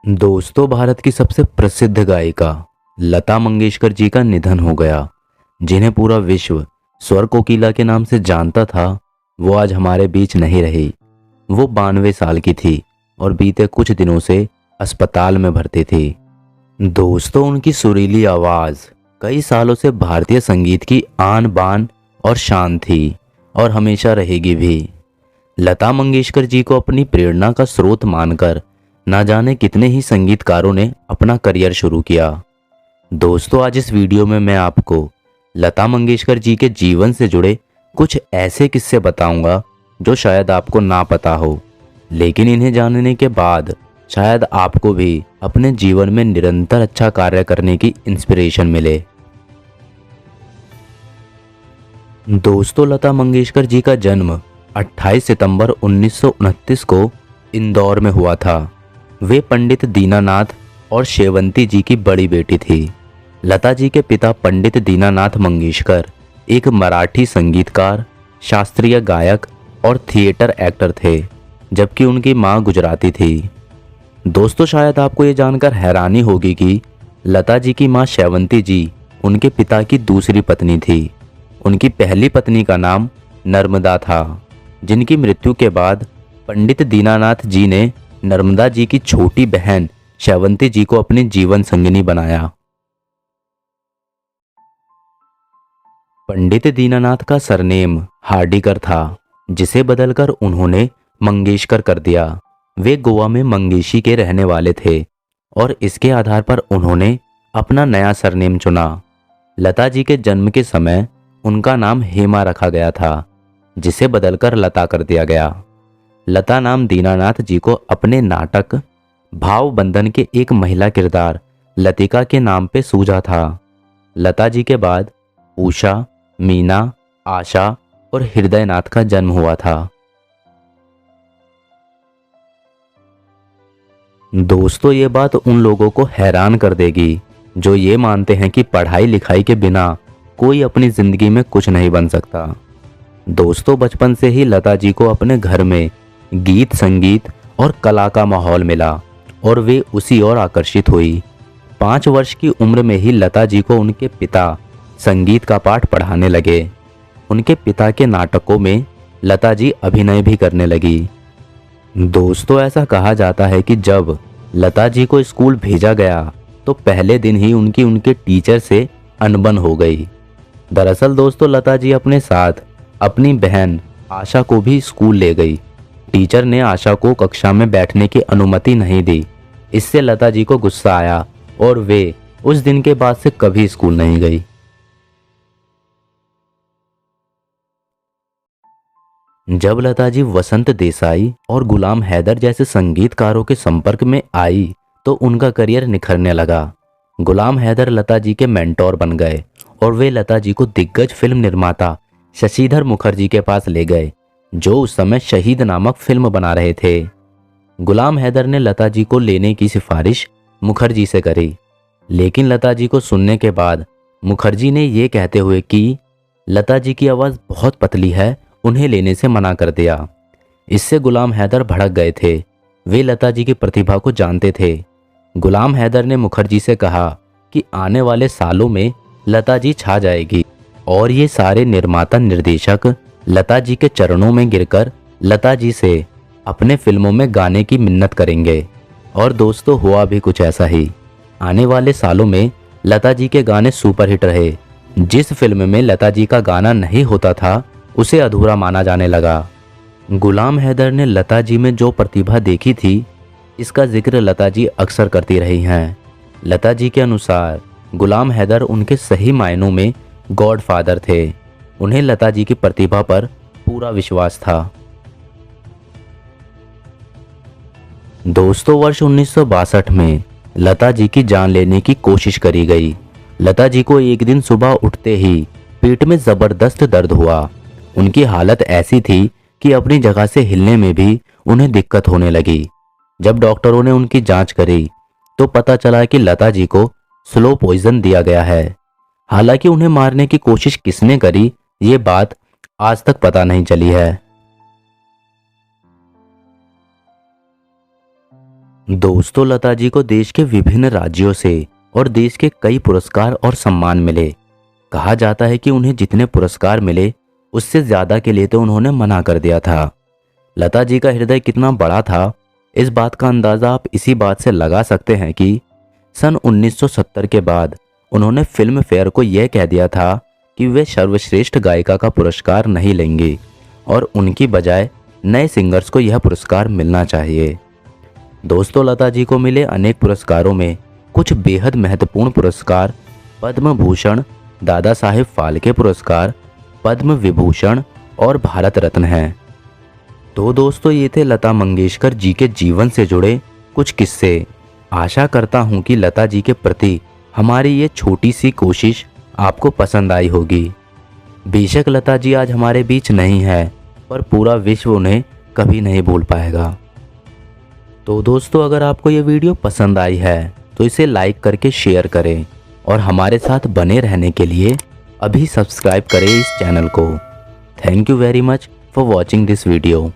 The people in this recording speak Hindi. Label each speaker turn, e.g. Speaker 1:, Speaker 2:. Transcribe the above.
Speaker 1: दोस्तों, भारत की सबसे प्रसिद्ध गायिका लता मंगेशकर जी का निधन हो गया। जिन्हें पूरा विश्व स्वर कोकिला के नाम से जानता था, वो आज हमारे बीच नहीं रही। वो 92 साल की थी और बीते कुछ दिनों से अस्पताल में भर्ती थी। दोस्तों, उनकी सुरीली आवाज कई सालों से भारतीय संगीत की आन बान और शान थी और हमेशा रहेगी भी। लता मंगेशकर जी को अपनी प्रेरणा का स्रोत मानकर ना जाने कितने ही संगीतकारों ने अपना करियर शुरू किया। दोस्तों, आज इस वीडियो में मैं आपको लता मंगेशकर जी के जीवन से जुड़े कुछ ऐसे किस्से बताऊंगा जो शायद आपको ना पता हो, लेकिन इन्हें जानने के बाद शायद आपको भी अपने जीवन में निरंतर अच्छा कार्य करने की इंस्पिरेशन मिले। दोस्तों, लता मंगेशकर जी का जन्म 28 सितंबर 1929 को इंदौर में हुआ था। वे पंडित दीनानाथ और शेवंती जी की बड़ी बेटी थी। लता जी के पिता पंडित दीनानाथ मंगेशकर एक मराठी संगीतकार, शास्त्रीय गायक और थिएटर एक्टर थे, जबकि उनकी मां गुजराती थी। दोस्तों, शायद आपको ये जानकर हैरानी होगी कि लता जी की मां शेवंती जी उनके पिता की दूसरी पत्नी थी। उनकी पहली पत्नी का नाम नर्मदा था, जिनकी मृत्यु के बाद पंडित दीनानाथ जी ने नर्मदा जी की छोटी बहन शेवंती जी को अपनी जीवन संगिनी बनाया। पंडित दीनानाथ का सरनेम हार्डिकर था, जिसे बदलकर उन्होंने मंगेशकर कर दिया। वे गोवा में मंगेशी के रहने वाले थे और इसके आधार पर उन्होंने अपना नया सरनेम चुना। लता जी के जन्म के समय उनका नाम हेमा रखा गया था, जिसे बदलकर लता कर दिया गया। लता नाम दीनानाथ जी को अपने नाटक भाव बंधन के एक महिला किरदार लतिका के नाम पे सूझा था। लता जी के बाद उषा, मीना, आशा और हृदयनाथ का जन्म हुआ था। दोस्तों, ये बात उन लोगों को हैरान कर देगी जो ये मानते हैं कि पढ़ाई लिखाई के बिना कोई अपनी जिंदगी में कुछ नहीं बन सकता। दोस्तों, बचपन से ही लता जी को अपने घर में गीत, संगीत और कला का माहौल मिला और वे उसी ओर आकर्षित हुई। 5 वर्ष की उम्र में ही लता जी को उनके पिता संगीत का पाठ पढ़ाने लगे। उनके पिता के नाटकों में लता जी अभिनय भी करने लगी। दोस्तों, ऐसा कहा जाता है कि जब लता जी को स्कूल भेजा गया तो पहले दिन ही उनकी उनके टीचर से अनबन हो गई। दरअसल दोस्तों, लता जी अपने साथ अपनी बहन आशा को भी स्कूल ले गई। टीचर ने आशा को कक्षा में बैठने की अनुमति नहीं दी। इससे लता जी को गुस्सा आया और वे उस दिन के बाद से कभी स्कूल नहीं गई। जब लता जी वसंत देसाई और गुलाम हैदर जैसे संगीतकारों के संपर्क में आई तो उनका करियर निखरने लगा। गुलाम हैदर लता जी के मेंटोर बन गए और वे लता जी को दिग्गज फिल्म निर्माता शशिधर मुखर्जी के पास ले गए, जो उस समय शहीद नामक फिल्म बना रहे थे। गुलाम हैदर ने लता जी को लेने की सिफारिश मुखर्जी से करी, लेकिन लता जी को सुनने के बाद मुखर्जी ने ये कहते हुए कि लता जी की आवाज़ बहुत पतली है, उन्हें लेने से मना कर दिया। इससे गुलाम हैदर भड़क गए थे। वे लता जी की प्रतिभा को जानते थे। गुलाम हैदर ने मुखर्जी से कहा कि आने वाले सालों में लता जी छा जाएगी और ये सारे निर्माता निर्देशक लता जी के चरणों में गिरकर लता जी से अपने फिल्मों में गाने की मिन्नत करेंगे। और दोस्तों, हुआ भी कुछ ऐसा ही। आने वाले सालों में लता जी के गाने सुपरहिट रहे। जिस फिल्म में लता जी का गाना नहीं होता था उसे अधूरा माना जाने लगा। गुलाम हैदर ने लता जी में जो प्रतिभा देखी थी, इसका जिक्र लता जी अक्सर करती रही हैं। लता जी के अनुसार गुलाम हैदर उनके सही मायनों में गॉडफादर थे। उन्हें लता जी की प्रतिभा पर पूरा विश्वास था। दोस्तों, वर्ष 1962 में लता जी की जान लेने की कोशिश करी गई। लता जी को एक दिन सुबह उठते ही पेट में जबरदस्त दर्द हुआ। उनकी हालत ऐसी थी कि अपनी जगह से हिलने में भी उन्हें दिक्कत होने लगी। जब डॉक्टरों ने उनकी जांच करी तो पता चला कि लता जी को स्लो पॉइजन दिया गया है। हालांकि उन्हें मारने की कोशिश किसने करी, ये बात आज तक पता नहीं चली है। दोस्तों, लता जी को देश के विभिन्न राज्यों से और देश के कई पुरस्कार और सम्मान मिले। कहा जाता है कि उन्हें जितने पुरस्कार मिले उससे ज्यादा के लिए तो उन्होंने मना कर दिया था। लता जी का हृदय कितना बड़ा था, इस बात का अंदाजा आप इसी बात से लगा सकते हैं कि सन 1970 के बाद उन्होंने फिल्म फेयर को यह कह दिया था कि वे सर्वश्रेष्ठ गायिका का पुरस्कार नहीं लेंगे और उनकी बजाय नए सिंगर्स को यह पुरस्कार मिलना चाहिए। दोस्तों, लता जी को मिले अनेक पुरस्कारों में कुछ बेहद महत्वपूर्ण पुरस्कार पद्म भूषण, दादा साहेब फाल्के पुरस्कार, पद्म विभूषण और भारत रत्न हैं। तो दोस्तों, ये थे लता मंगेशकर जी के जीवन से जुड़े कुछ किस्से। आशा करता हूँ कि लता जी के प्रति हमारी ये छोटी सी कोशिश आपको पसंद आई होगी। बेशक लता जी आज हमारे बीच नहीं है, पर पूरा विश्व उन्हें कभी नहीं भूल पाएगा। तो दोस्तों, अगर आपको ये वीडियो पसंद आई है तो इसे लाइक करके शेयर करें और हमारे साथ बने रहने के लिए अभी सब्सक्राइब करें इस चैनल को। Thank you very much for watching this video.